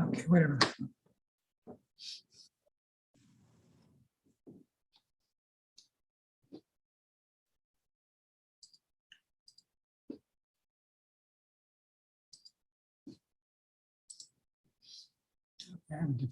Okay, whatever. Okay,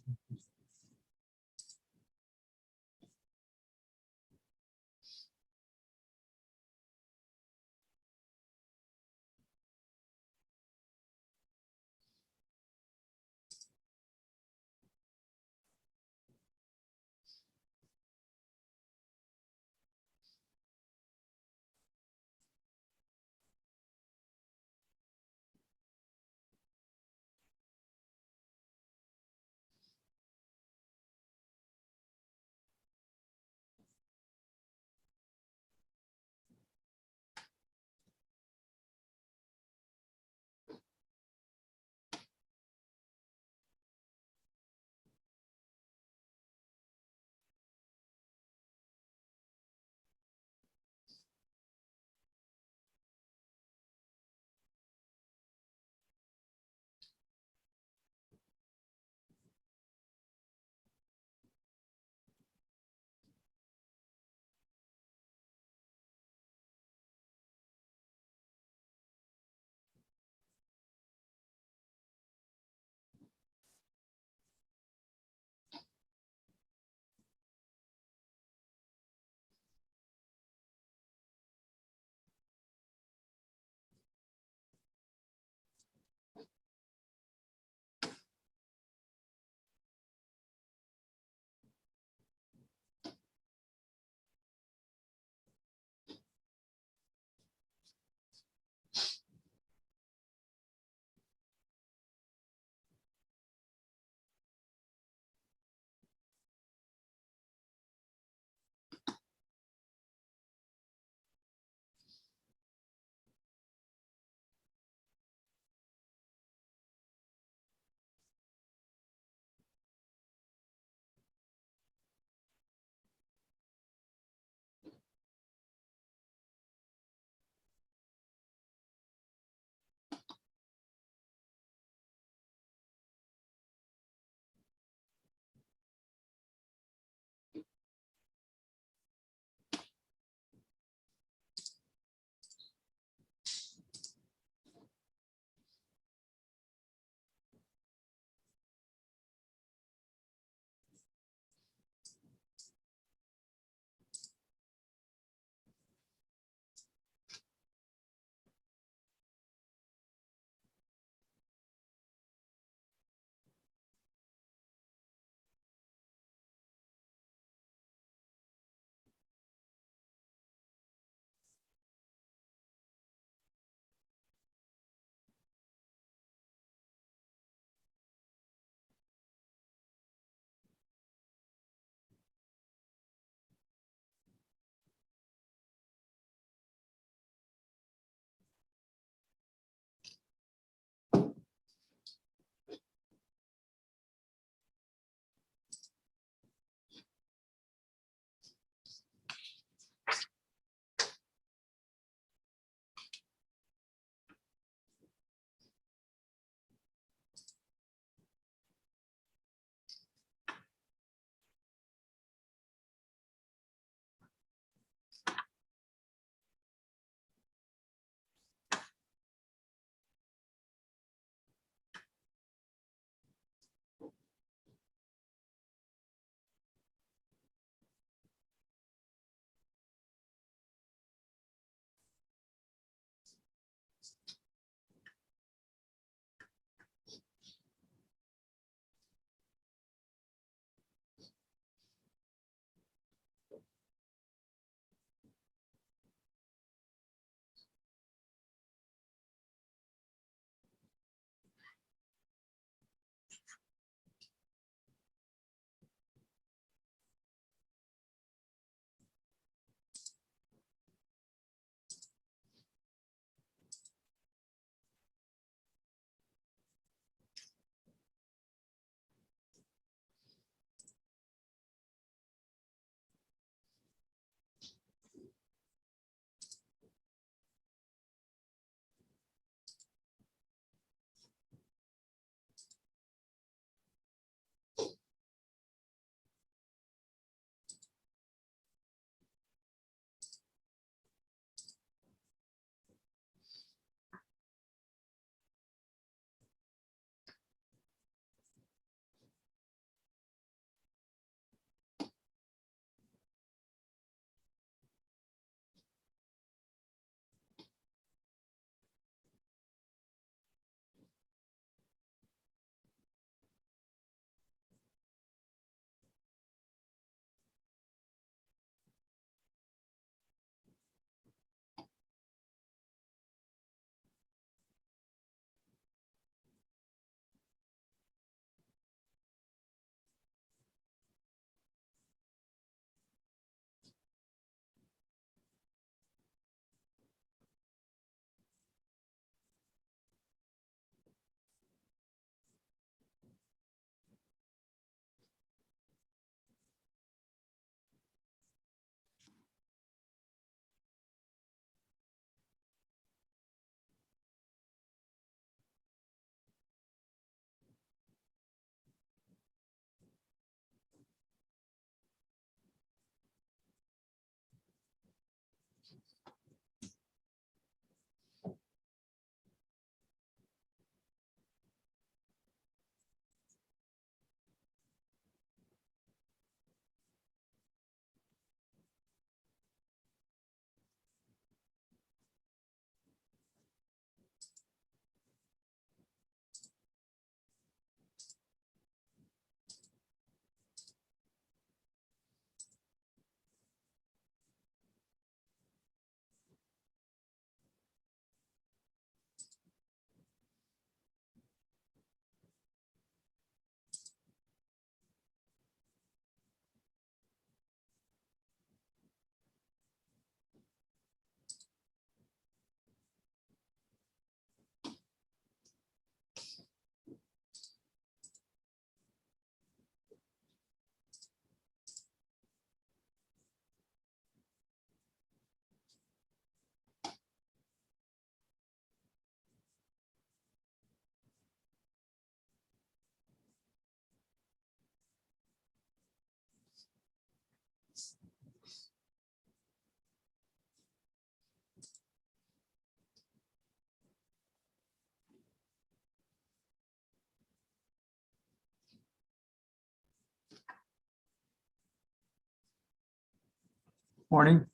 Morning.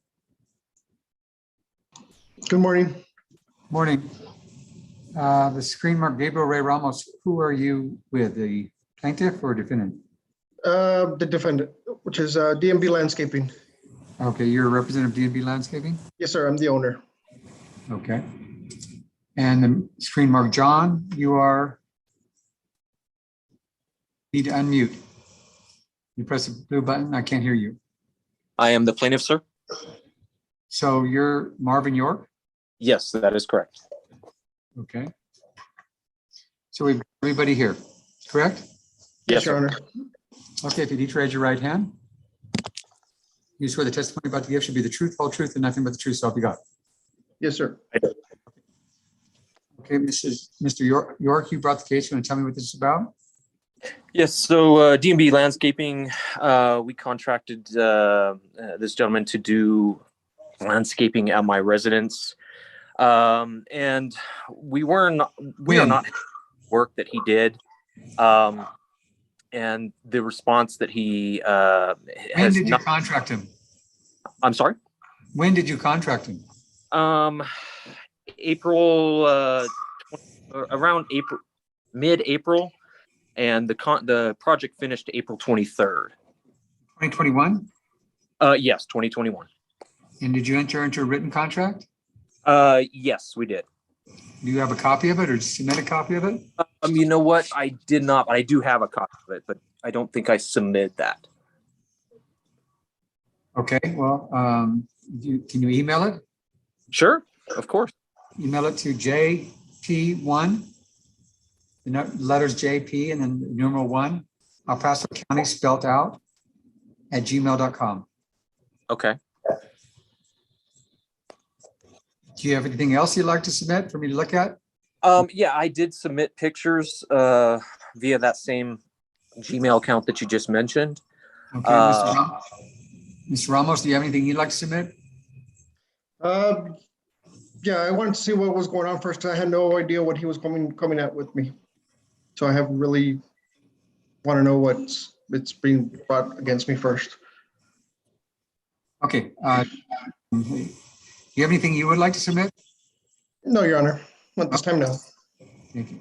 Good morning. Morning. The screen mark Gabriel Ray Ramos, who are you with, the plaintiff or defendant? The defendant, which is DMB Landscaping. Okay, you're a representative of DNB Landscaping? Yes, sir. I'm the owner. Okay. And the screen mark John, you are? Need to unmute. You press the blue button. I can't hear you. I am the plaintiff, sir. So you're Marvin York? Yes, that is correct. Okay. So we've got everybody here, correct? Yes, Your sir. Honor. Okay, if you'd each raise your right hand. You swear the testimony you're about to give should be the truth, whole truth, and nothing but the truth, so help you God. Yes, sir. Okay, Mr. York, you brought the case. You want to tell me what this is about? Yes, so DMB Landscaping, we contracted this gentleman to do landscaping at my residence. And we are not work that he did. And the response that he When did you contract him? I'm sorry? When did you contract him? April, around April, mid-April, and the project finished April 23rd. 2021? Yes, 2021. And did you enter into a written contract? Yes, we did. Do you have a copy of it or submit a copy of it? You know what? I did not, but I do have a copy of it, but I don't think I submitted that. Okay, well, can you email it? Sure, of course. Email it to JP1, the letters JP and then numeral 1, El Paso County spelled out, @gmail.com. Okay. Do you have anything else you'd like to submit for me to look at? Yeah, I did submit pictures via that same Gmail account that you just mentioned. Okay, Mr. Ramos, do you have anything you'd like to submit? Yeah, I wanted to see what was going on first. I had no idea what he was coming at with me. So I have really want to know what's being brought against me first. Okay. Do you have anything you would like to submit? No, Your Honor. Not this time now. Thank you.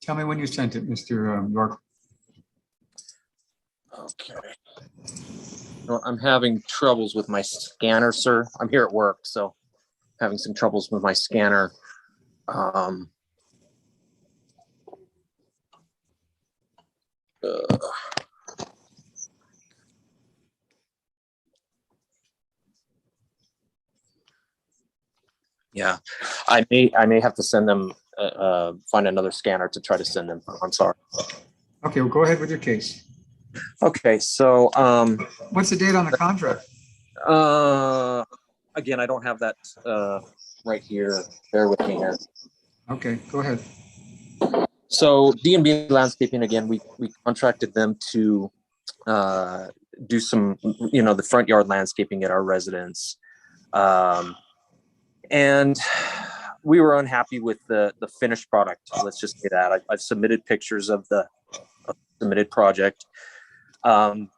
Tell me when you sent it, Mr. York. Okay. Well, I'm having troubles with my scanner, sir. I'm here at work, so having some troubles with my scanner. Yeah, I may have to send them find another scanner to try to send them. I'm sorry. Okay, well, go ahead with your case. Okay, so What's the date on the contract? again, I don't have that right here. Bear with me here. Okay, go ahead. So DMB Landscaping, again, we contracted them to do some, the front yard landscaping at our residence. And we were unhappy with the finished product. Let's just say that. I've submitted pictures of the submitted project.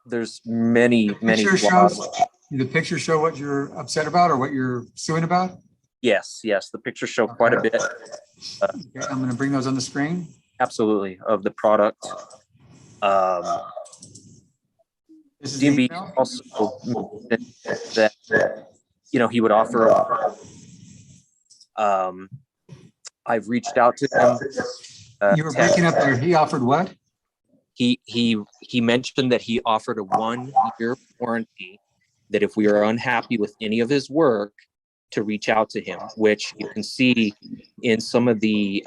There's many flaws. The pictures show what you're upset about or what you're suing about? Yes, the pictures show quite a bit. Okay, I'm going to bring those on the screen. Absolutely, of the product. This is the DMB email? also mentioned that he would offer. I've reached out to him. You were breaking up there. He offered what? He mentioned that he offered a 1-year warranty, that if we are unhappy with any of his work, to reach out to him, which you can see in some of the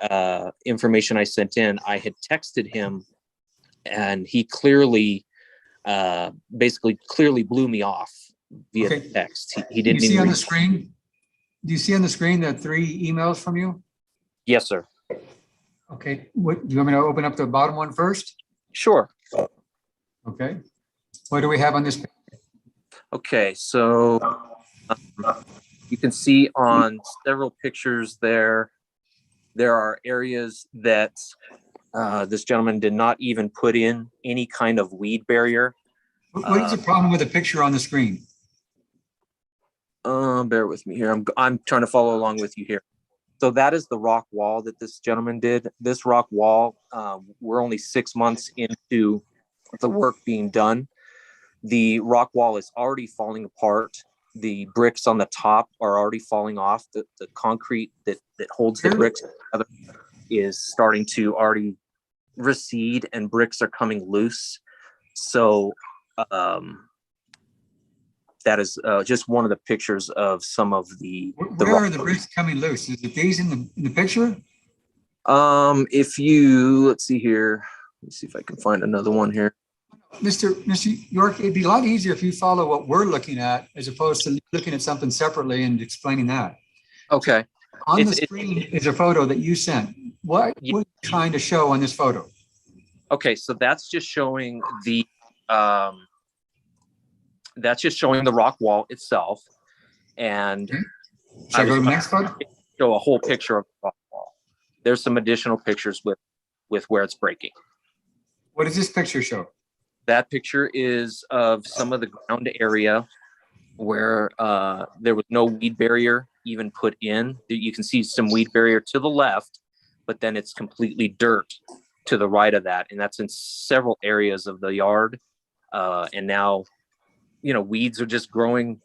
information I sent in. I had texted him and he clearly blew me off via text. He didn't Do you see even on the screen? Do you see on the screen the 3 emails from you? Yes, sir. Okay, do you want me to open up the bottom one first? Sure. Okay. What do we have on this page? Okay, so you can see on several pictures there There are areas that this gentleman did not even put in any kind of weed barrier. What is the problem with the picture on the screen? Bear with me here. I'm trying to follow along with you here. So that is the rock wall that this gentleman did. This rock wall, we're only 6 months into the work being done. The rock wall is already falling apart. The bricks on the top are already falling off. The concrete that holds the bricks together is starting to already recede, and bricks are coming loose. So that is just one of the pictures of some of the Where are the bricks coming loose? Is it these in the picture? If you, let's see here. Let me see if I can find another one here. Mr. York, it'd be a lot easier if you follow what we're looking at as opposed to looking at something separately and explaining that. Okay. On the screen is a photo that you sent. What were you trying to show on this photo? Okay, so that's just showing the rock wall itself. And Should I go to the next photo? Show a whole picture of the rock wall. There's some additional pictures with where it's breaking. What does this picture show? That picture is of some of the ground area where there was no weed barrier even put in. You can see some weed barrier to the left, but then it's completely dirt to the right of that. And that's in several areas of the yard. And now, weeds are just growing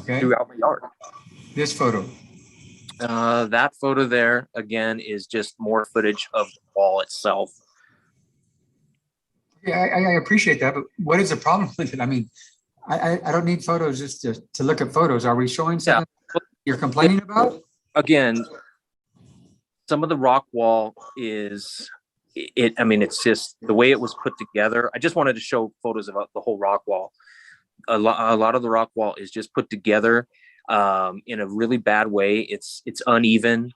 throughout the yard. This photo. That photo there, again, is just more footage of the wall itself. Yeah, I appreciate that, but what is the problem with it? I mean, I don't need photos just to look at photos. Are we showing something you're complaining about? Again, some of the rock wall is, it's just the way it was put together. I just wanted to show photos of the whole rock wall. A lot of the rock wall is just put together in a really bad way. It's uneven.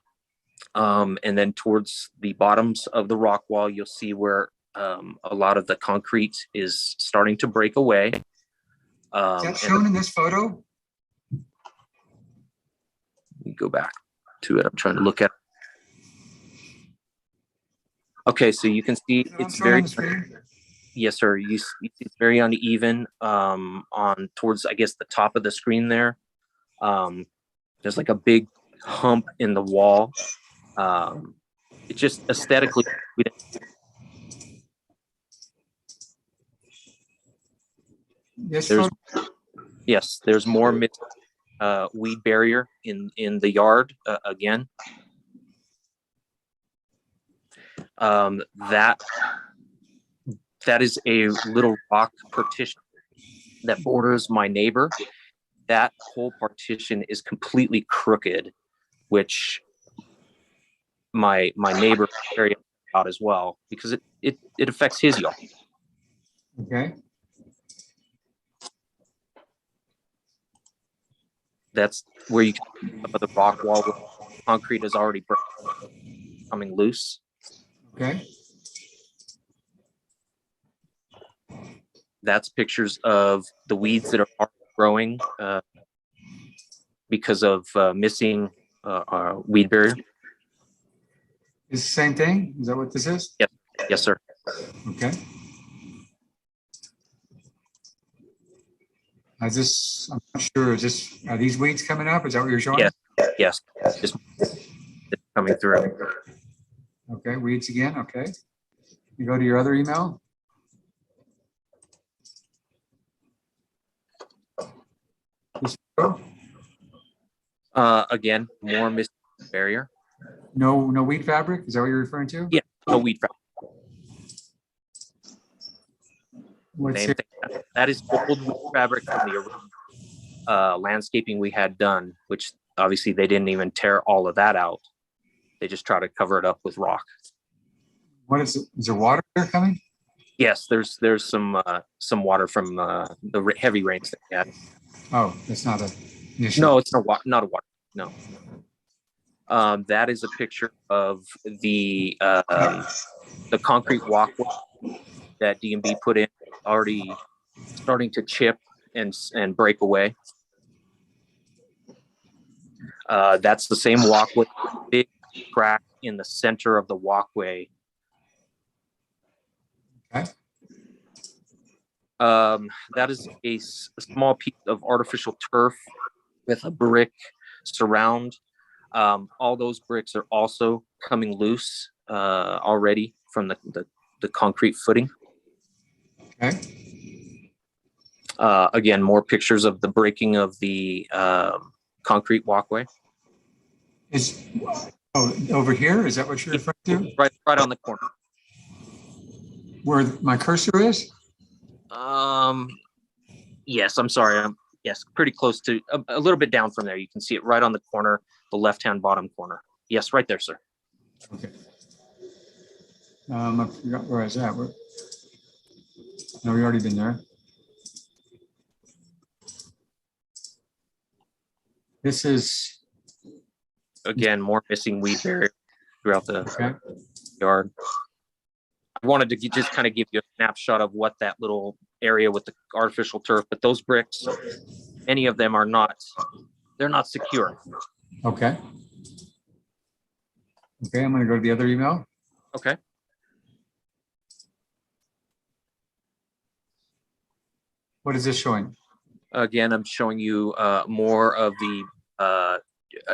And then towards the bottoms of the rock wall, you'll see where a lot of the concrete is starting to break away. Is that shown in this photo? Let me go back to it. I'm trying to look at it. Okay, so you can see it's very, yes, sir. You see it's very uneven on towards, I guess, the top of the screen there. There's like a big hump in the wall. It just aesthetically, there's more weed barrier in the yard again. That is a little rock partition that borders my neighbor. That whole partition is completely crooked, which my neighbor is very upset about as well, because it affects his yard. Okay. That's where you can see some of the rock wall where concrete is already coming loose. Okay. That's pictures of the weeds that are growing because of missing weed barrier. Is the same thing? Is that what this is? Yes, yes, sir. Okay. I'm not sure, are these weeds coming up? Is that what you're showing? Yes, it's coming through. Okay, weeds again, okay. You go to your other email. Again, more missing barrier. No weed fabric, is that what you're referring to? Yeah, no weed fabric. What's that is old weed fabric from the original landscaping we had done, which obviously they didn't even tear all of that out. They just try to cover it up with rock. What is it? Is there water there coming? Yes, there's some water from the heavy rains that we had. Oh, that's not an issue. No, it's not a water. No. That is a picture of the concrete walkway that D&B put in, already starting to chip and break away. That's the same walkway, big crack in the center of the walkway. Okay. That is a small piece of artificial turf with a brick surround. All those bricks are also coming loose already from the concrete footing. Okay. Again, more pictures of the breaking of the concrete walkway. Over here? Is that what you're referring to? Right on the corner. Where my cursor is? Yes, I'm sorry. Yes, pretty close to a little bit down from there. You can see it right on the corner, the left-hand bottom corner. Yes, right there, sir. Okay. I forgot where I was at. No, we already been there. This is, Again, more missing weed barrier throughout the okay. yard. I wanted to just kind of give you a snapshot of what that little area with the artificial turf, but those bricks, any of them are not, they're not secure. Okay. Okay, I'm going to go to the other email. Okay. What is this showing? Again, I'm showing you more of the,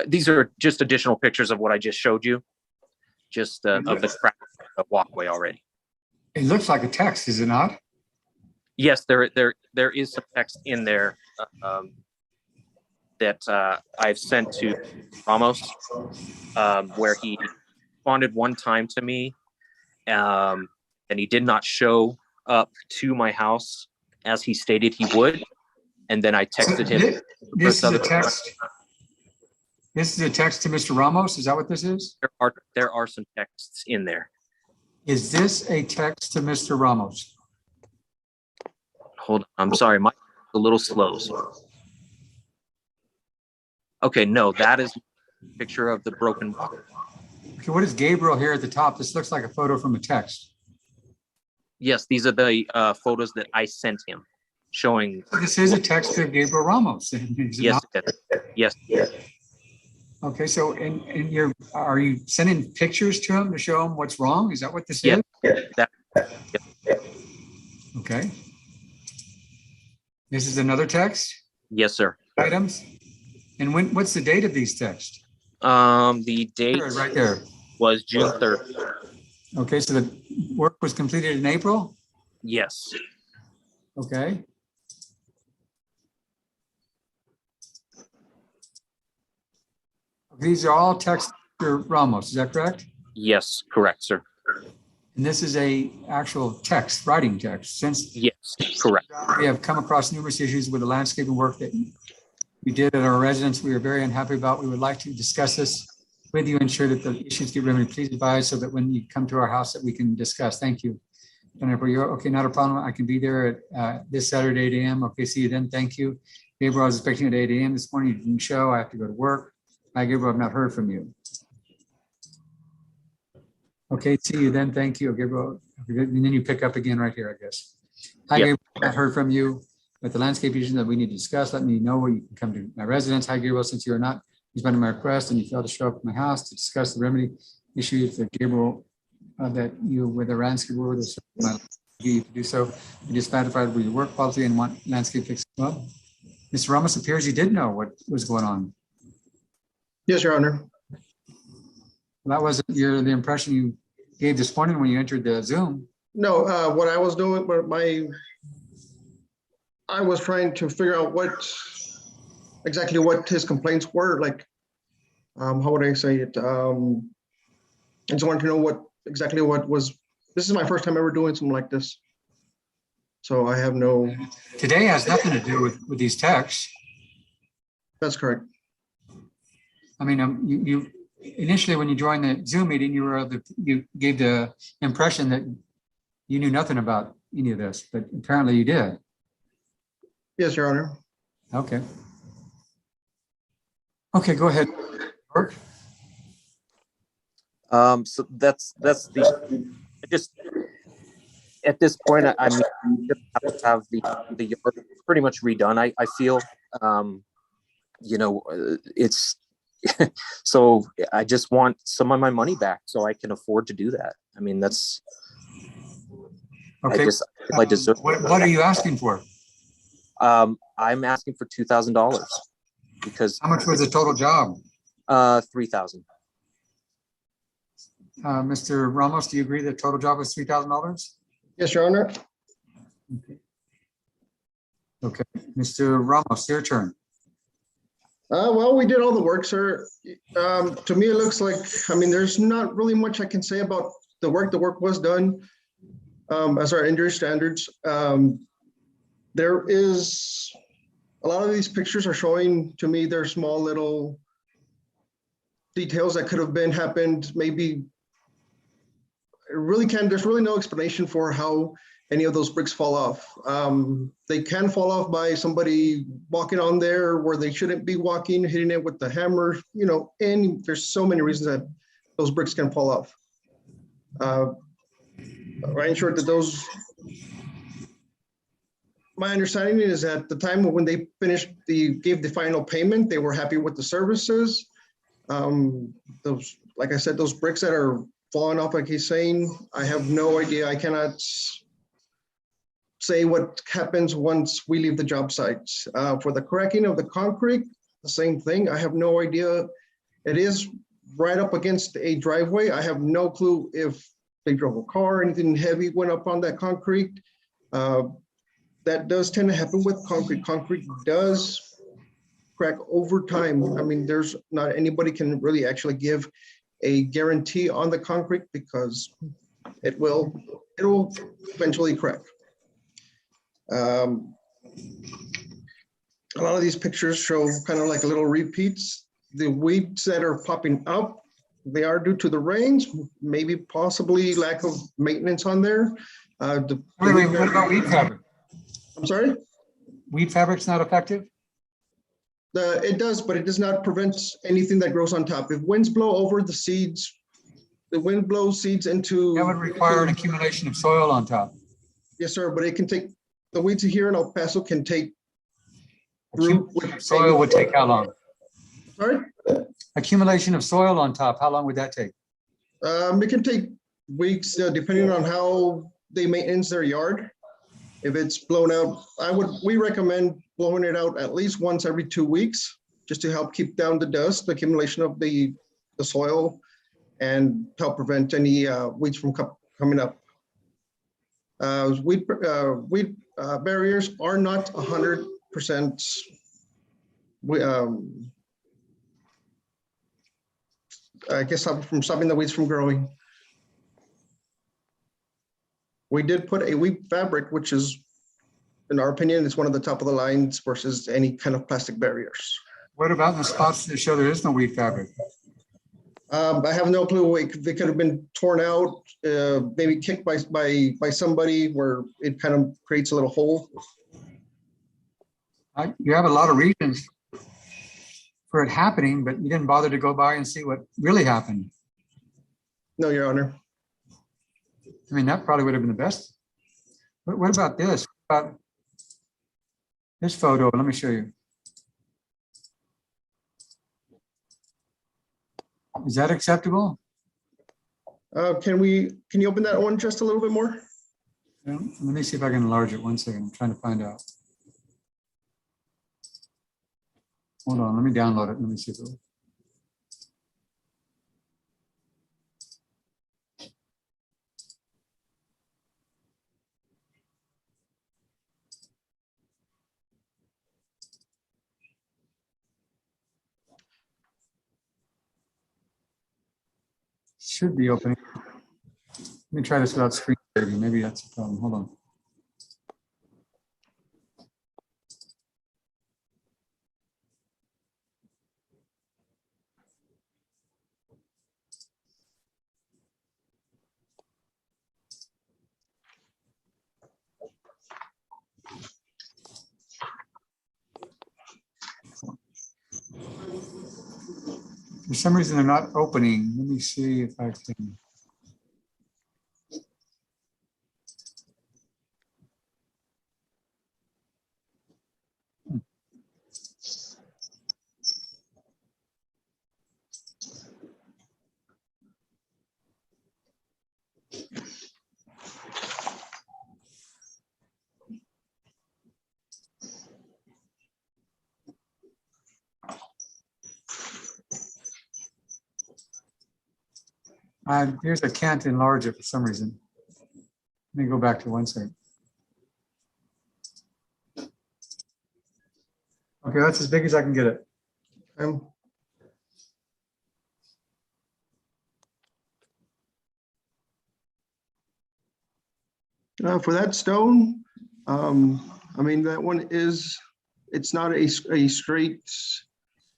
these are just additional pictures of what I just showed you, just of the crack of walkway already. It looks like a text, is it not? Yes, there is some text in there that I've sent to Ramos, where he responded one time to me, and he did not show up to my house as he stated he would. And then I texted him. This is a text. This is a text to Mr. Ramos. Is that what this is? There are some texts in there. Is this a text to Mr. Ramos? Hold on. I'm sorry. My a little slow. So. Okay, no, that is a picture of the broken walk. Okay, what is Gabriel here at the top? This looks like a photo from a text. Yes, these are the photos that I sent him showing. This is a text to Gabriel Ramos. Yes, yes. Okay, so are you sending pictures to him to show him what's wrong? Is that what this Yeah, is? yeah. Okay. This is another text? Yes, sir. Items? And what's the date of these texts? The date Right there. was June 3rd. Okay, so the work was completed in April? Yes. Okay. These are all texts to Ramos, is that correct? Yes, correct, sir. And this is a actual text, writing text. Since Yes, correct. we have come across numerous issues with the landscaping work that we did at our residence, we are very unhappy about. We would like to discuss this with you, ensure that the issues get remedied. Please advise so that when you come to our house that we can discuss. Thank you. Whenever you're okay, not a problem. I can be there at this Saturday at 8 a.m. Okay, see you then. Thank you. Gabriel, I was expecting at 8 a.m. this morning. You didn't show. I have to go to work. Hi, Gabriel, I've not heard from you. Okay, see you then. Thank you, Gabriel. And then you pick up again right here, I guess. Hi, Yep. Gabriel, I've not heard from you. With the landscape issues that we need to discuss, let me know where you can come to my residence. Hi, Gabriel, since you are not responding to my request and you failed to show up at my house to discuss the remedy issues that Gabriel, that you with the landscape board is you to do so. You dissatisfied with your work policy and want landscape fixed. Well, Mr. Ramos appears you did know what was going on. Yes, Your Honor. That wasn't the impression you gave this morning when you entered the Zoom. No, what I was doing, I was trying to figure out exactly what his complaints were, like, how would I say it? I just wanted to know exactly what was, this is my first time ever doing something like this. So I have no. Today has nothing to do with these texts. That's correct. I mean, you initially when you joined the Zoom meeting, you gave the impression that you knew nothing about any of this, but apparently you did. Yes, Your Honor. Okay. Okay, go ahead. Mark. So that's just at this point, I mean, just have to have the yard pretty much redone. I feel, you know, it's So I just want some of my money back so I can afford to do that. I mean, that's, Okay. I deserve. What are you asking for? I'm asking for $2,000 because How much was the total job? 3,000. Mr. Ramos, do you agree that total job was $3,000? Yes, Your Honor. Okay, Mr. Ramos, your turn. Well, we did all the work, sir. To me, it looks like, I mean, there's not really much I can say about the work. The work was done as our injury standards. There is, a lot of these pictures are showing to me their small little details that could have been happened. Maybe it really can, there's really no explanation for how any of those bricks fall off. They can fall off by somebody walking on there where they shouldn't be walking, hitting it with the hammer, you know, and there's so many reasons that those bricks can fall off. I ensured that those, my understanding is at the time when they finished gave the final payment, they were happy with the services. Those, like I said, those bricks that are falling off, like he's saying, I have no idea. I cannot say what happens once we leave the job site. For the cracking of the concrete, the same thing. I have no idea. It is right up against a driveway. I have no clue if they drove a car, anything heavy went up on that concrete. That does tend to happen with concrete. Concrete does crack over time. I mean, there's not anybody can really actually give a guarantee on the concrete because it will eventually crack. A lot of these pictures show kind of like little repeats. The weeds that are popping up, they are due to the rains, maybe possibly lack of maintenance on there. Wait, what about weed fabric? I'm sorry? Weed fabric's not effective? It does, but it does not prevent anything that grows on top. If winds blow over the seeds, the wind blows seeds into. That would require an accumulation of soil on top. Yes, sir, but it can take, the weeds here in El Paso can take root. Soil would take how long? Sorry? Accumulation of soil on top, how long would that take? It can take weeks, depending on how they maintenance their yard. If it's blown out, we recommend blowing it out at least once every 2 weeks, just to help keep down the dust, the accumulation of the soil, and help prevent any weeds from coming up. Weed barriers are not 100%. I guess from stopping the weeds from growing. We did put a weed fabric, which is, in our opinion, is one of the top of the lines versus any kind of plastic barriers. What about the spots that show there is no weed fabric? I have no clue. They could have been torn out, maybe kicked by somebody where it kind of creates a little hole. You have a lot of reasons for it happening, but you didn't bother to go by and see what really happened. No, Your Honor. I mean, that probably would have been the best. But what about this? What about this photo? Let me show you. Is that acceptable? Can you open that one just a little bit more? Let me see if I can enlarge it. 1 second. I'm trying to find out. Hold on. Let me download it. Let me see if it will. Should be opening. Let me try this without screen saving. Maybe that's a problem. Hold on. For some reason, they're not opening. Let me see if I can. Here's I can't enlarge it for some reason. Let me go back to one second. Okay, that's as big as I can get it. Um, for that stone, I mean, that one is, it's not a straight,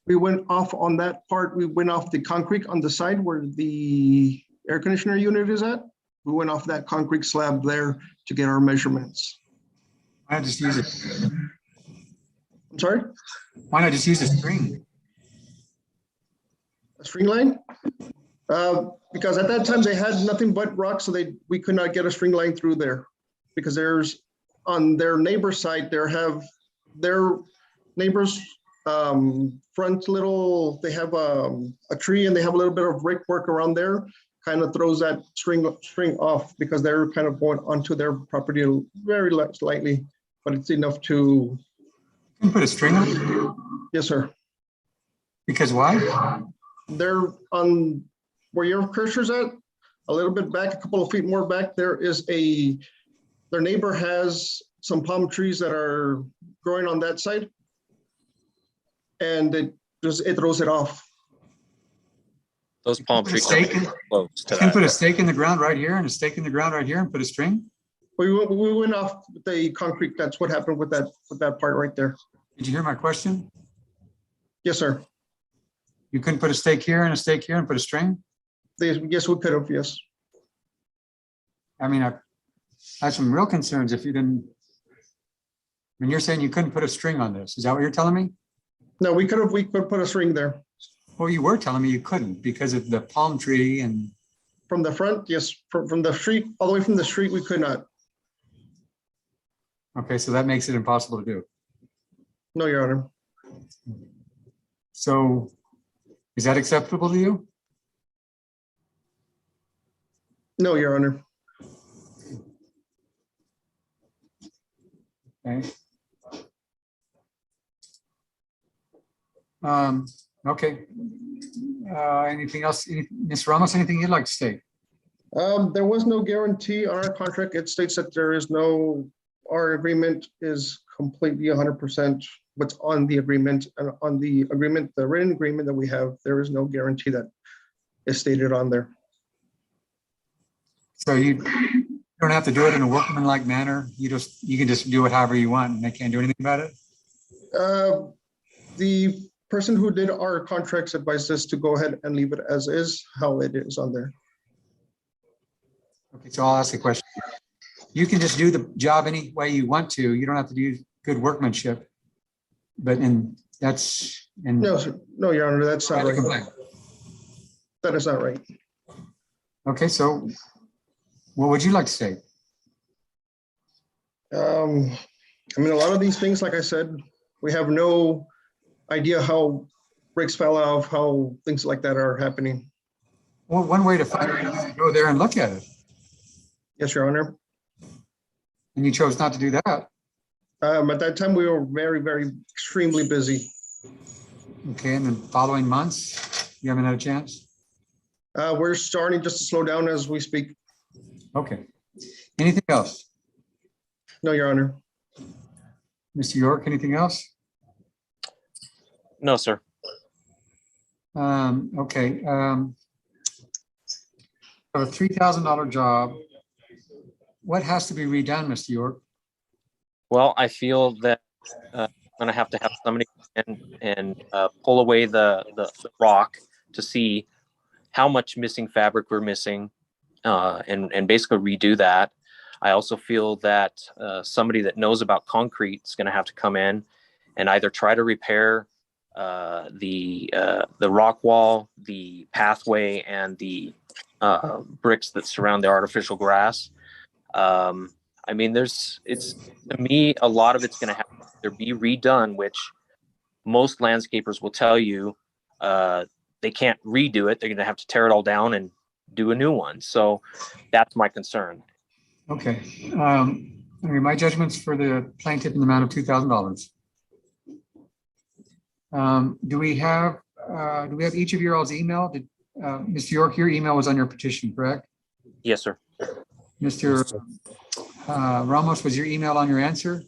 we went off on that part, we went off the concrete on the side where the air conditioner unit is at. We went off that concrete slab there to get our measurements. Why not just use it? I'm sorry, Why not just use a string? a string line? Because at that time they had nothing but rock, so we could not get a string line through there. Because there's, on their neighbor side, their neighbors front little, they have a tree and they have a little bit of brickwork around there, kind of throws that string off because they're kind of going onto their property very slightly, but it's enough to. You can put a string on it? Yes, sir. Because why? They're on where your cursor's at, a little bit back, a couple of feet more back, there is their neighbor has some palm trees that are growing on that side. And it throws it off. Those palm trees Stake are in- close to You can put a that. stake in the ground right here and a stake in the ground right here and put a string? We went off the concrete. That's what happened with that part right there. Did you hear my question? Yes, sir. You couldn't put a stake here and a stake here and put a string? Yes, we could have, yes. I mean, I had some real concerns if you didn't. I mean, you're saying you couldn't put a string on this. Is that what you're telling me? No, we could put a string there. Well, you were telling me you couldn't because of the palm tree and, From the front, yes, from the street, all the way from the street, we could not. okay, so that makes it impossible to do. No, Your Honor. So is that acceptable to you? No, Your Honor. Okay. Okay. Anything else? Ms. Ramos, anything you'd like to state? There was no guarantee on our contract. It states that our agreement is completely 100% what's on the agreement, and on the agreement, the written agreement that we have, there is no guarantee that is stated on there. So you don't have to do it in a workmanlike manner. You can just do it however you want and they can't do anything about it? The person who did our contracts advised us to go ahead and leave it as is, how it is on there. Okay, so I'll ask a question. You can just do the job any way you want to. You don't have to do good workmanship. But that's. No, sir. No, Your Honor, that's not right. That is not right. Okay, so what would you like to say? I mean, a lot of these things, like I said, we have no idea how bricks fell off, how things like that are happening. Well, one way to find it is to go there and look at it. Yes, Your Honor. And you chose not to do that. At that time, we were very, very extremely busy. Okay, and then following months, you haven't had a chance? We're starting just to slow down as we speak. Okay. Anything else? No, Your Honor. Mr. York, anything else? No, sir. Okay. A $3,000 job. What has to be redone, Mr. York? Well, I feel that I'm going to have somebody and pull away the rock to see how much missing fabric we're missing, and basically redo that. I also feel that somebody that knows about concrete is going to have to come in and either try to repair the rock wall, the pathway, and the bricks that surround the artificial grass. I mean, to me, a lot of it's going to have to either be redone, which most landscapers will tell you they can't redo it. They're going to have to tear it all down and do a new one. So that's my concern. Okay. My judgment's for the plaintiff in the amount of $2,000. Do we have each of your all's email? Mr. York, your email was on your petition, correct? Yes, sir. Mr. Ramos, was your email on your answer?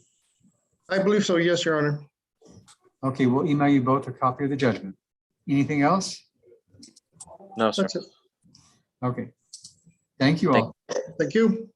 I believe so, yes, Your Honor. Okay, we'll email you both a copy of the judgment. Anything else? No, sir. That's it. Okay. Thank you all. Thank you.